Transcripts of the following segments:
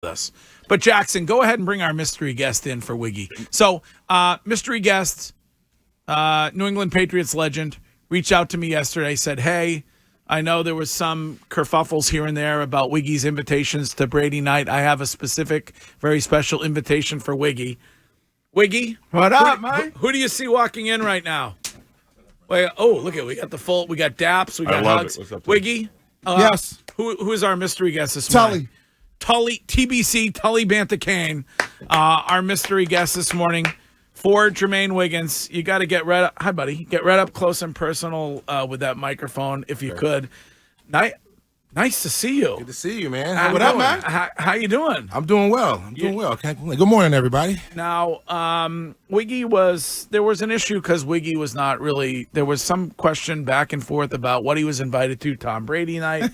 us. But Jackson, go ahead and bring our mystery guest in for Wiggy. So, mystery guest, New England Patriots legend, reached out to me yesterday, said, hey, I know there was some kerfuffles here and there about Wiggy's invitations to Brady night. I have a specific, very special invitation for Wiggy. Wiggy? What up, man? Who do you see walking in right now? Wait, look at, we got daps, we got hugs. What's up, Wiggy? Yes. Who is our mystery guest this morning? Tully, TBC, Tully Banta-Cain, our mystery guest this morning for Jermaine Wiggins. You got to get right up. Hi, buddy. Get right up close and personal with that microphone if you could. Nice to see you. Good to see you, man. What up, man? How you doing? I'm doing well. Can't complain. Good morning, everybody. Now, Wiggy there was an issue because Wiggy was not really, there was some question back and forth about what he was invited to Tom Brady night.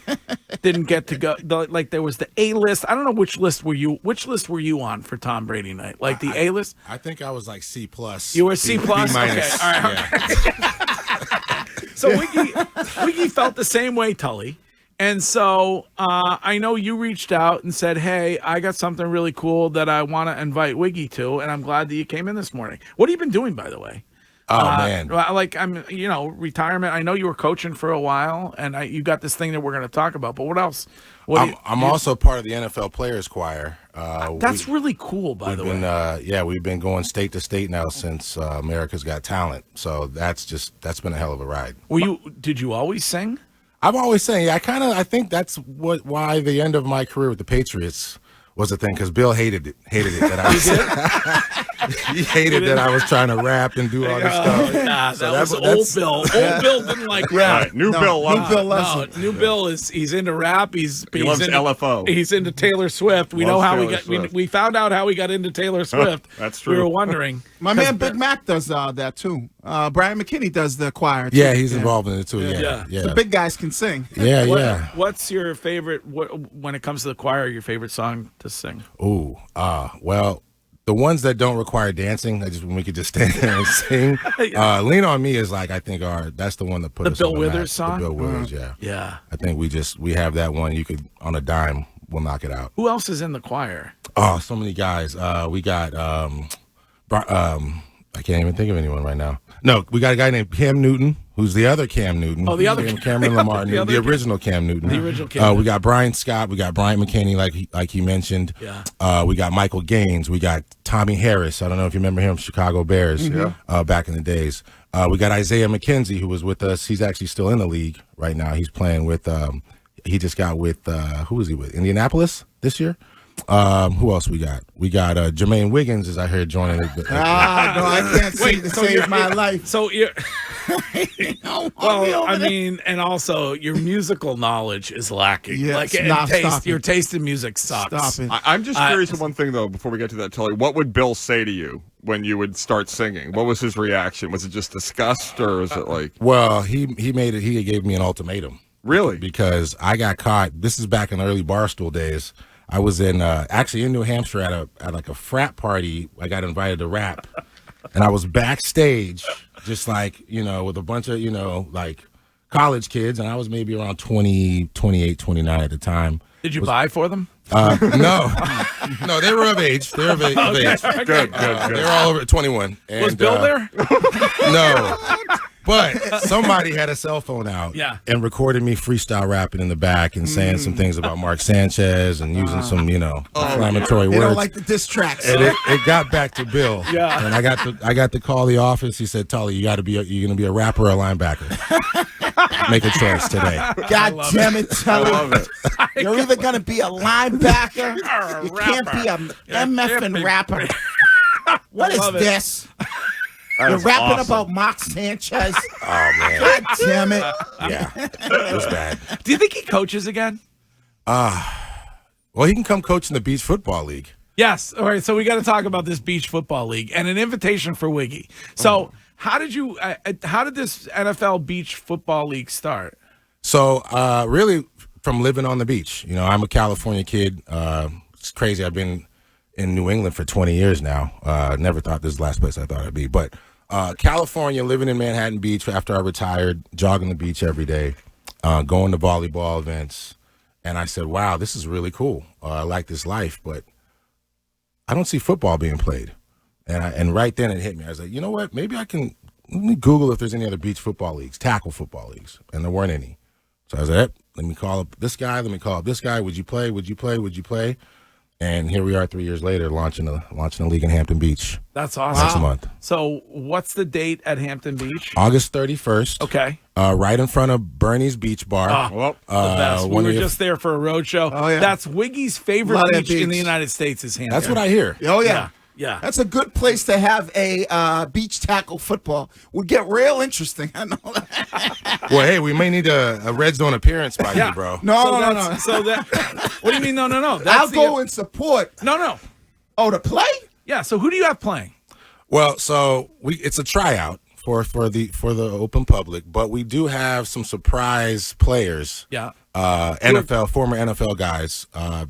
Didn't get to go. There was the A list. I don't know which list were you on for Tom Brady night? Like the A list? I think I was like C+. You were C+? B-. Okay, all right. Yeah. So Wiggy felt the same way, Tully. And so I know you reached out and said, hey, I got something really cool that I want to invite Wiggy to, and I'm glad that you came in this morning. What have you been doing, by the way? Oh, man. Retirement. I know you were coaching for a while, and you got this thing that we're going to talk about, but what else? I'm also part of the NFL Players Choir. That's really cool, by the way. We've been going state to state now since America's Got Talent, so that's been a hell of a ride. Did you always sing? I've always saying, I think that's why the end of my career with the Patriots was a thing, because Bill hated it that I was he hated that I was trying to rap and do all this stuff. That was old Bill. Old Bill didn't like rap. Right. New Bill he's into rap. He loves into LFO. He's into Taylor Swift. We found out how he got into Taylor Swift. That's true. We were wondering. My man Big Mac does that too. Brian McKinney does the choir too. Yeah, he's involved in it too. Yeah. The big guys can sing. Yeah. What's your favorite, when it comes to the choir, your favorite song to sing? Well, the ones that don't require dancing, when we could just stand there and sing. Lean on Me is I think that's the one that put us Bill on the Withers map. song? The Bill Withers, Yeah. I think we have that one. You could, on a dime, we'll knock it out. Who else is in the choir? Oh, so many guys. We got, I can't even think of anyone right now. No, we got a guy named Cam Newton, who's the other Cam Newton. Oh, the other Cameron Lamar Newton, the original Cam Newton. The original Cam Newton. We got Brian Scott. We got Bryant McKinney, like he mentioned. Yeah. We got Michael Gaines. We got Tommy Harris. I don't know if you remember him, Chicago Bears, back in the days. We got Isaiah McKenzie, who was with us. He's actually still in the league right now. He's playing with, he just got with, who was he with? Indianapolis this year? Who else we got? We got Jermaine Wiggins, as I heard, joining. No, I can't sing to save my life. So you're and also your musical knowledge is lacking. Yes, your taste in music sucks. Stop it. I'm just curious of one thing, though, before we get to that, Tully. What would Bill say to you when you would start singing? What was his reaction? Was it just disgust, or was it like... Well, he gave me an ultimatum. Really? Because I got caught. This is back in the early Barstool days. I was actually in New Hampshire at a frat party. I got invited to rap, and I was backstage, just with a bunch of college kids, and I was maybe around 20, 28, 29 at the time. Did you buy for them? No, they were of age. They're of age. Good. They were all over 21. And, was Bill there? No. But somebody had a cell phone out and recorded me freestyle rapping in the back and saying some things about Mark Sanchez and using some, inflammatory words. They don't like the diss tracks. And it got back to Bill. Yeah. And I got to call the office. He said, Tully, you're going to be a rapper or a linebacker. Make a choice today. God damn it, Tully. I love it. You're either going to be a linebacker or you can't be a MF and rapper. What is this? You're rapping about Mark Sanchez. Oh, man. God damn it. Yeah. It was bad. Do you think he coaches again? Well, he can come coach in the Beach Football League. Yes. All right. So we got to talk about this Beach Football League and an invitation for Wiggy. So how did this NFL Beach Football League start? So really from living on the beach. I'm a California kid. It's crazy. I've been in New England for 20 years now. Never thought this was the last place I thought I'd be. But California, living in Manhattan Beach after I retired, jogging the beach every day, going to volleyball events. And I said, wow, this is really cool. I like this life, but I don't see football being played. And right then it hit me. I was like, you know what? Maybe let me Google if there's any other beach football leagues, tackle football leagues. And there weren't any. So I was like, let me call up this guy. Let me call up this guy. Would you play? Would you play? Would you play? And here we are 3 years later launching a league in Hampton Beach. That's awesome. Next month. So what's the date at Hampton Beach? August 31st. Okay. Right in front of Bernie's Beach Bar. The best. We were just there for a road show. Oh, yeah. That's Wiggy's favorite beach in the United States is Hampton. That's what I hear. Oh, yeah. Yeah. That's a good place to have a beach tackle football. Would get real interesting. I know that. Well, hey, we may need a red zone appearance by you, bro. No. So that. What do you mean? No. I'll go and support. No. Oh, to play? Yeah. So who do you have playing? Well, so it's a tryout for the open public, but we do have some surprise players. Yeah. Former NFL guys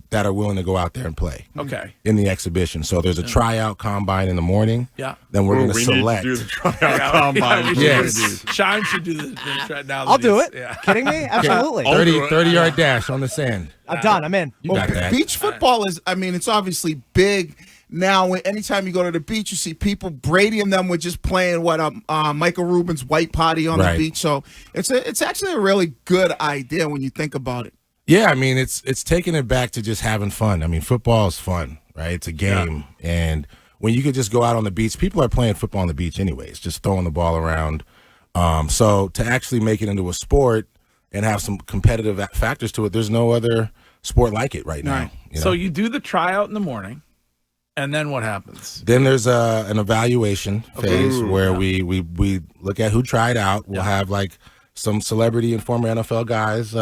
that are willing to go out there and play. Okay. In the exhibition. So there's a tryout combine in the morning. Yeah. Then we're going to select. Need to do the tryout combine. Yes. Shime should do the now. I'll do it. Yeah. Kidding me? Absolutely. 30-yard dash on the sand. I'm done. I'm in. You got that. Beach football is, it's obviously big. Now, anytime you go to the beach, you see people. Brady and them were just playing Michael Rubin's White Party on the beach. So it's actually a really good idea when you think about it. Yeah, it's taking it back to just having fun. Football is fun, right? It's a game, and when you could just go out on the beach, people are playing football on the beach anyways, just throwing the ball around. So to actually make it into a sport and have some competitive factors to it, there's no other sport like it right now. Right. So you do the tryout in the morning. And then what happens? Then there's an evaluation phase where we look at who tried out. We'll have some celebrity and former NFL guys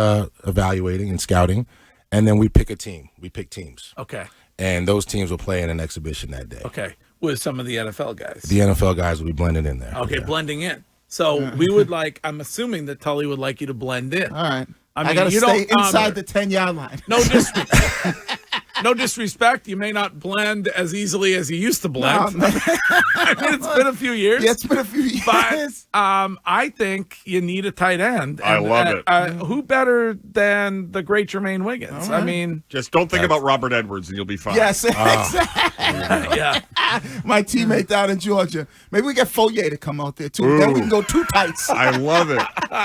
evaluating and scouting, and then we pick a team. We pick teams. Okay. And those teams will play in an exhibition that day. Okay. With some of the NFL guys. The NFL guys will be blended in there. Okay, blending in. So we would I'm assuming that Tully would like you to blend in. All right. I got to stay inside the 10-yard line. No disrespect. You may not blend as easily as you used to blend. No, it's been a few years. Yeah, it's been a few years. But I think you need a tight end. I love it. Who better than the great Jermaine Wiggins? Right. Just don't think about Robert Edwards and you'll be fine. Yes, exactly. Yeah. My teammate down in Georgia. Maybe we get Foyer to come out there, too. Then we can go two tights. I love it.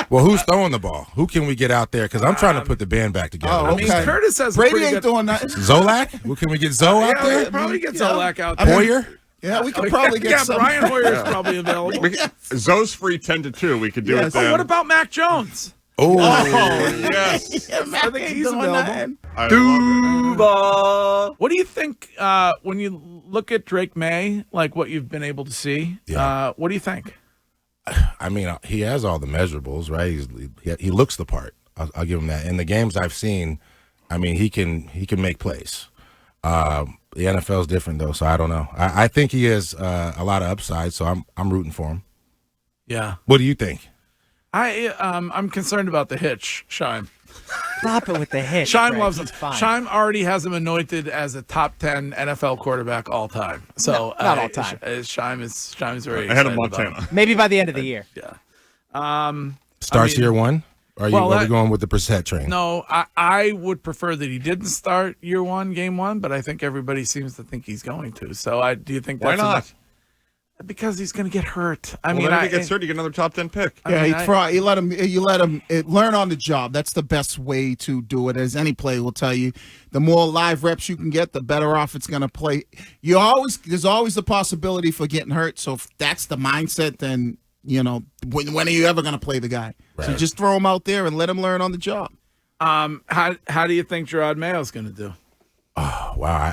Well, who's throwing the ball? Who can we get out there? Because I'm trying to put the band back together. Oh, okay. Curtis has Brady ain't doing nothing. Zolak? Well, can we get Zoe out We there? could probably get Zolak out there. Hoyer? Yeah, we could probably get some. Brian Hoyer is probably available. Zoe's free 10 to 2. We could do it then. What about Mac Jones? Oh, yes. I think he's available. I love it. What do you think when you look at Drake May, like what you've been able to see? Yeah. What do you think? He has all the measurables, right? He looks the part. I'll give him that. In the games I've seen, he can make plays. The NFL is different though, so I don't know. I think he has a lot of upside, so I'm rooting for him. Yeah. What do you think? I'm concerned about the hitch, Shime. Stop it with the hit. Shime Greg. loves He's him. fine. Shime already has him anointed as a top 10 NFL quarterback all time. So not all time. Shime is very Ahead of excited about Montana. him. Maybe by the end of the year. Yeah. Starts year one? Or are we going with the Brissett train? No, I would prefer that he didn't start year one, game one, but I think everybody seems to think he's going to. So do you think Why that's not? Because he's going to get hurt. Then if he gets hurt, you get another top 10 pick. Yeah, you let him learn on the job. That's the best way to do it. As any player will tell you, the more live reps you can get, the better off it's going to play. There's always the possibility for getting hurt. So if that's the mindset, then when are you ever going to play the guy? Right. So just throw him out there and let him learn on the job. How do you think Gerard Mayo's going to do? Oh, wow.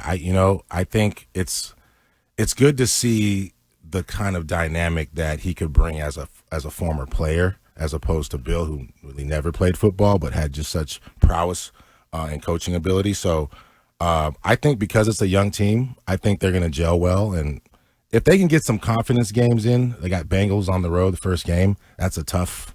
I think it's good to see the kind of dynamic that he could bring as a former player, as opposed to Bill, who really never played football but had just such prowess and coaching ability. So I think because it's a young team, I think they're going to gel well. And if they can get some confidence games in, they got Bengals on the road the first game. That's a tough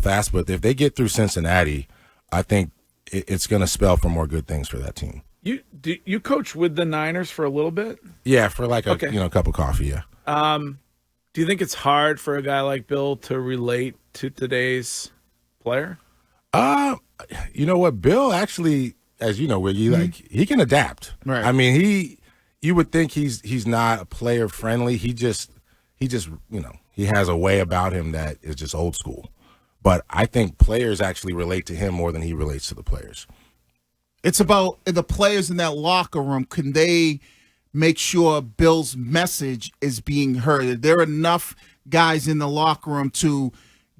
ask. But if they get through Cincinnati, I think it's going to spell for more good things for that team. You coach with the Niners for a little bit? Yeah, for like a cup of coffee. Yeah. Do you think it's hard for a guy like Bill to relate to today's player? You know what? Bill actually, as you know, Wiggy, like he can adapt. Right. I mean, you would think he's not player friendly. He just he has a way about him that is just old school. But I think players actually relate to him more than he relates to the players. It's about the players in that locker room. Can they make sure Bill's message is being heard? There are enough guys in the locker room to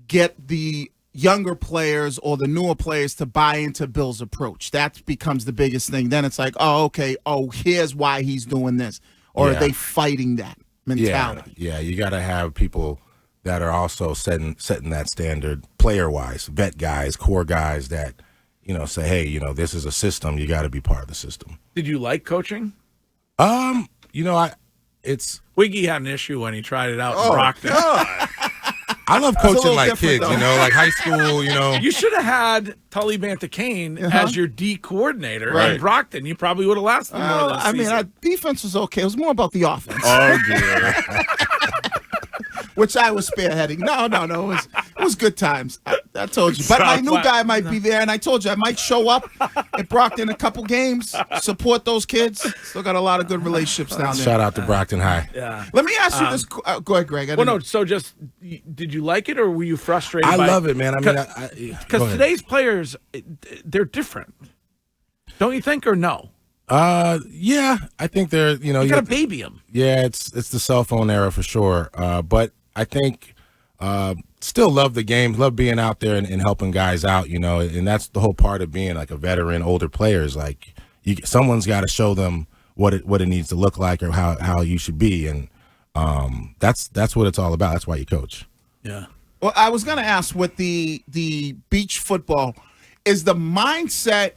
get the younger players or the newer players to buy into Bill's approach. That becomes the biggest thing. Then it's like, oh, okay, here's why he's doing this. Or are they fighting that mentality? Yeah, you got to have people that are also setting that standard player-wise, vet guys, core guys that, say, hey, this is a system. You got to be part of the system. Did you like coaching? It's Wiggy had an issue when he tried it out in Brockton. God. I love a little coaching like different, kids, though. like high school, You should have had Tully Banta-Cain as your D coordinator in Right. Brockton. You probably would have lasted more than a season. our defense was okay. It was more about the offense, Oh, dear. which I was spearheading. No. It was good times. I told you. But my new guy might be there, and I told you I might show up at Brockton a couple games, support those kids. Still got a lot of good relationships down there. Shout out to Brockton High. Yeah. Let me ask you this. Go ahead, Greg. Well, no. So, did you like it, or were you frustrated? I by love it, man. I mean, because today's players, they're different. Don't you think, or no? Yeah, I think they're, You got to baby them. Yeah, it's the cell phone era for sure. But I think still love the game, love being out there and helping guys out, and that's the whole part of being like a veteran, older players. Like someone's got to show them what it needs to look like or how you should be, and that's what it's all about. That's why you coach. Yeah. Well, I was going to ask with the beach football, is the mindset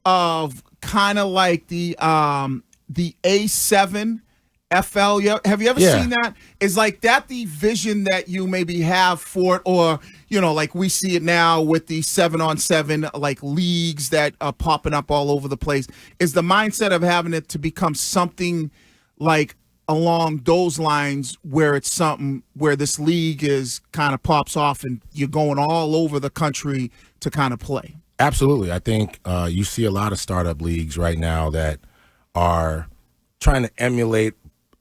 of kind of like the A7 FL. Have you ever seen that? Is like that the vision that you maybe have for it, or like we see it now with the 7-on-7 like leagues that are popping up all over the place? Is the mindset of having it to become something like along those lines, where it's something where this league is kind of pops off and you're going all over the country to kind of play? Absolutely. I think you see a lot of startup leagues right now that are trying to emulate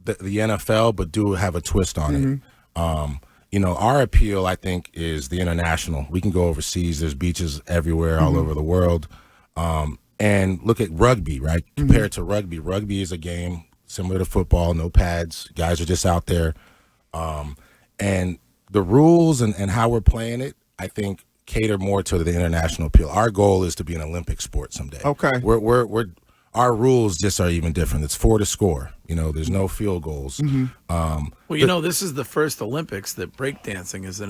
the NFL, but do have a twist on it. Our appeal, I think, is the international. We can go overseas. There's beaches everywhere, all over the world. And look at rugby, right? Compared to rugby is a game similar to football, no pads. Guys are just out there. And the rules and how we're playing it, I think, cater more to the international appeal. Our goal is to be an Olympic sport someday. Okay. We're our rules just are even different. It's 4 to score. There's no field goals. Well, this is the first Olympics that breakdancing is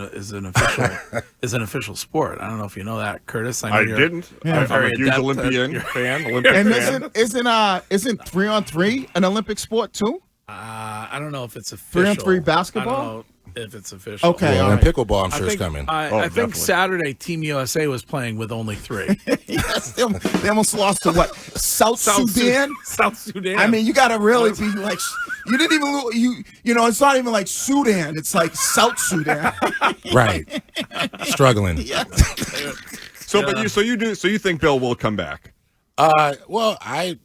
an official sport. I don't know if you know that, Curtis. I know I you're didn't. I'm a very huge adept Olympian fan. Olympic And fan. isn't 3-on-3 an Olympic sport too? I don't know if it's official. 3-on-3 baskalball? I don't know if it's official. Okay. Well, all and right. pickleball, I'm I sure, is think, coming. I think definitely. Saturday Team USA was playing with only 3. Yes, they almost lost to what? South Sudan? South Sudan. I mean, you got to really be like, you didn't even it's not even like Sudan. It's like South Sudan. Right. Struggling. So you think Bill will come back? Well, I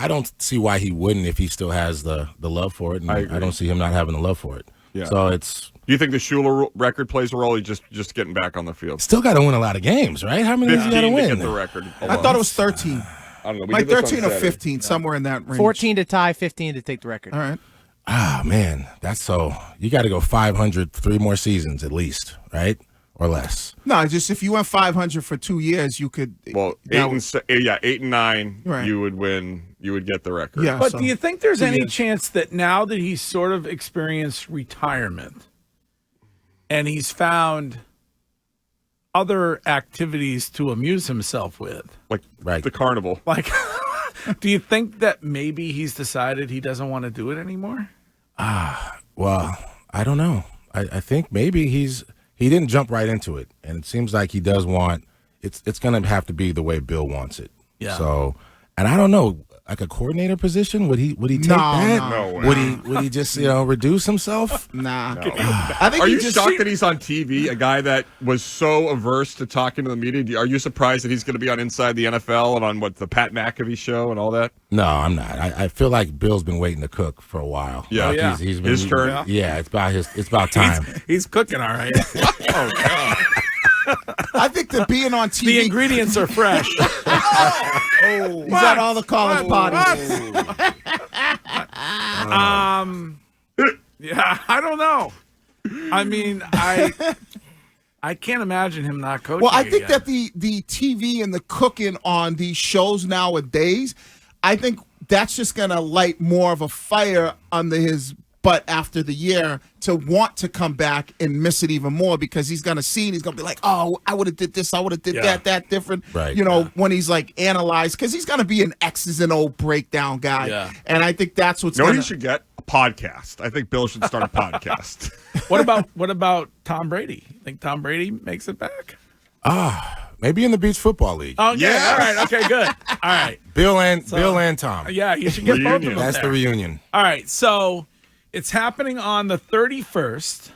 don't see why he wouldn't if he still has the love for it. And I agree. I don't see him not having the love for it. Yeah. So it's Do you think the Schuler record plays a role? He just getting back on the field. still got to win a lot of games, right? How many does he got to 15 to win? get the record. I thought it was 13. I don't know. We Like did this on 13 or Saturday. 15, somewhere in that range. 14 to tie, 15 to take the record. All right. Ah, man, that's so. You got to go 500 3 more seasons at least, right? Or less. No, just if you went 500 for 2 years, you could. Well, that 8 and 9, Right. you would win. You would get the record. Yeah. But so- do you think there's 2 any years. chance that now that he's sort of experienced retirement and he's found other activities to amuse himself with, Like Right. the carnival. like, do you think that maybe he's decided he doesn't want to do it anymore? Well, I don't know. I think maybe he didn't jump right into it, and it seems like he does want. It's going to have to be the way Bill wants it. Yeah. So, and I don't know. like a coordinator position? Would he take No, that? No way. Would he just reduce himself? Nah. No. I think Are he you just shocked that he's on TV? A guy that was so averse to talking to the media. Are you surprised that he's going to be on Inside the NFL and on the Pat McAfee show and all that? No, I'm not. I feel like Bill's been waiting to cook for a while. Yeah. Like Oh, yeah. He's been, His turn? Yeah, it's about time. He's cooking all right. Oh God. I think that being on TV, The ingredients are fresh. he's at all the college parties. Yeah, I don't know. I mean, I can't imagine him not coaching. Well, I think again. that the TV and the cooking on these shows nowadays, I think that's just going to light more of a fire under his butt after the year to want to come back and miss it even more because he's going to see and he's going to be like, oh, I would have did this, I would have did that different. Right. When he's like analyzed, because he's going to be an X's and O breakdown guy. Yeah. And I think that's what's You know what going he should get? A podcast. I think Bill should start a podcast. What about Tom Brady? You think Tom Brady makes it back? Maybe in the Beach Football League. Oh yeah. All right. Okay. Good. All right. Bill and Tom. Yeah, you should get both of them. That's there. the reunion. All right. So it's happening on the 31st.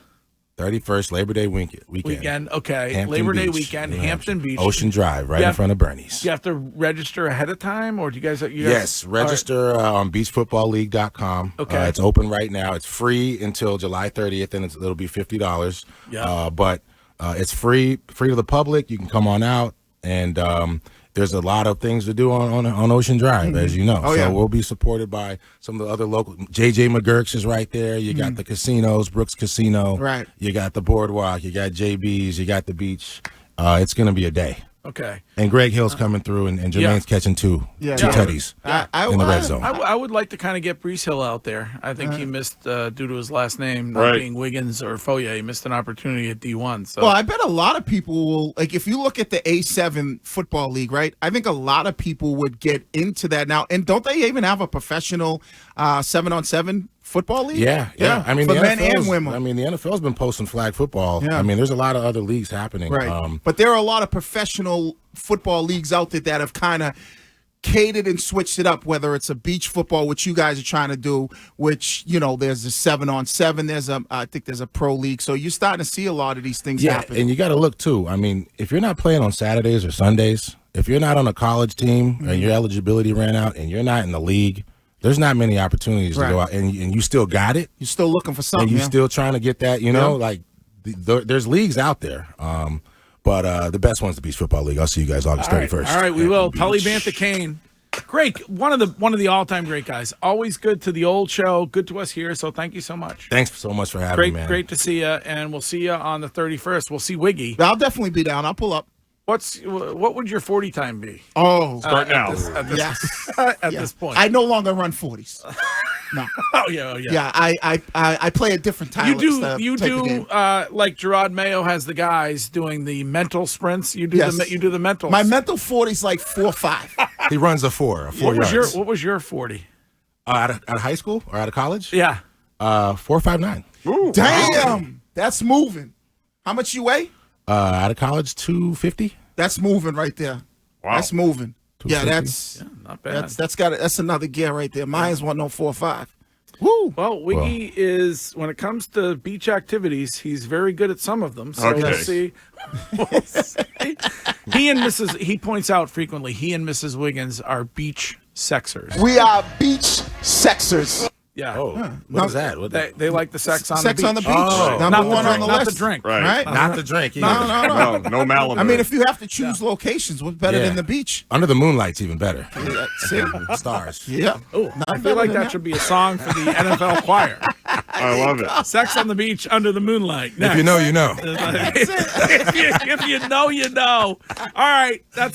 31st Labor Day weekend. Okay. Hampton Labor Day Beach, weekend, New Hampton Hampshire. Beach. Ocean Drive, right Yeah. in front of Bernie's. Do you have to register ahead of time, or do you guys? Yes, register on beachfootballleague.com. Okay. It's open right now. It's free until July 30th, and it'll be $50. Yeah. But it's free to the public. You can come on out, and there's a lot of things to do on Ocean Drive, as you know. Oh, yeah. So we'll be supported by some of the other local. JJ McGurk's is right there. You got the casinos, Brooks Casino. Right. You got the boardwalk. You got JB's. You got the beach. It's going to be a day. Okay. And Greg Hill's coming through, and Jermaine's catching two tutties in the red zone. I would like to kind of get Brees Hill out there. I think he missed due to his last name not Right. being Wiggins or Foye. He missed an opportunity at D1. So Well, I bet a lot of people will, like, if you look at the A7 football league, right? I think a lot of people would get into that now. And don't they even have a professional 7-on-7 football league? Yeah. I mean, for the men NFL's and women. I mean, the NFL's been posting flag football. Yeah. I mean, there's a lot of other leagues happening. Right. But there are a lot of professional football leagues out there that have kind of catered and switched it up, whether it's a beach football, which you guys are trying to do, which, there's a 7-on-7. I think there's a pro league. So you're starting to see a lot of these things happen. And you got to look too. I mean, if you're not playing on Saturdays or Sundays, if you're not on a college team and your eligibility ran out and you're not in the league, there's not many opportunities to go out, and you still got it. You're still looking for something. And you're still trying to get that, like there's leagues out there. But the best one's the Beach Football League. I'll see you guys August 31st. All right, we will. Beach. Tully Banta-Cain. Great. One of the all-time great guys. Always good to the old show. Good to us here. So thank you so much. Thanks so much for having me, man. Great to see you. And we'll see you on the 31st. We'll see Wiggy. I'll definitely be down. I'll pull up. What would your 40 time be? Oh, Start now. yes. At this point. I no longer run 40s. No. Oh yeah. Yeah, I play a different time. You do like Gerard Mayo has the guys doing the mental sprints. You do the mental. My mental 40's like 4.5. He runs a 4 yards. What was your 40? Out of high school or out of college? Yeah. 4.59. Ooh, Damn, that's moving. How much you weigh? Out of college, 250. That's moving right there. Wow. That's moving. Yeah, 250. Not bad. that's another gear right there. Mine's 104.5. Woo. Well, Wiggy is, when it comes to beach activities, he's very good at some of them. So Okay. we'll see. He points out frequently, he and Mrs. Wiggins are beach sexers. We are beach sexers. Yeah. Oh, what is that? They like the sex on the beach. Sex on the beach. Oh. Number Not one the on drink, the not list. the drink. Right. Not the drink. No. No Malibu. I mean, if you have to choose locations, what's better Yeah. than the beach? Under the moonlight's even better. See? Stars. Yeah. Oh, I feel like that should be a song for the NFL choir. I love it. Sex on the beach under the moonlight. If you know, you know. if you know, you know. All right. That's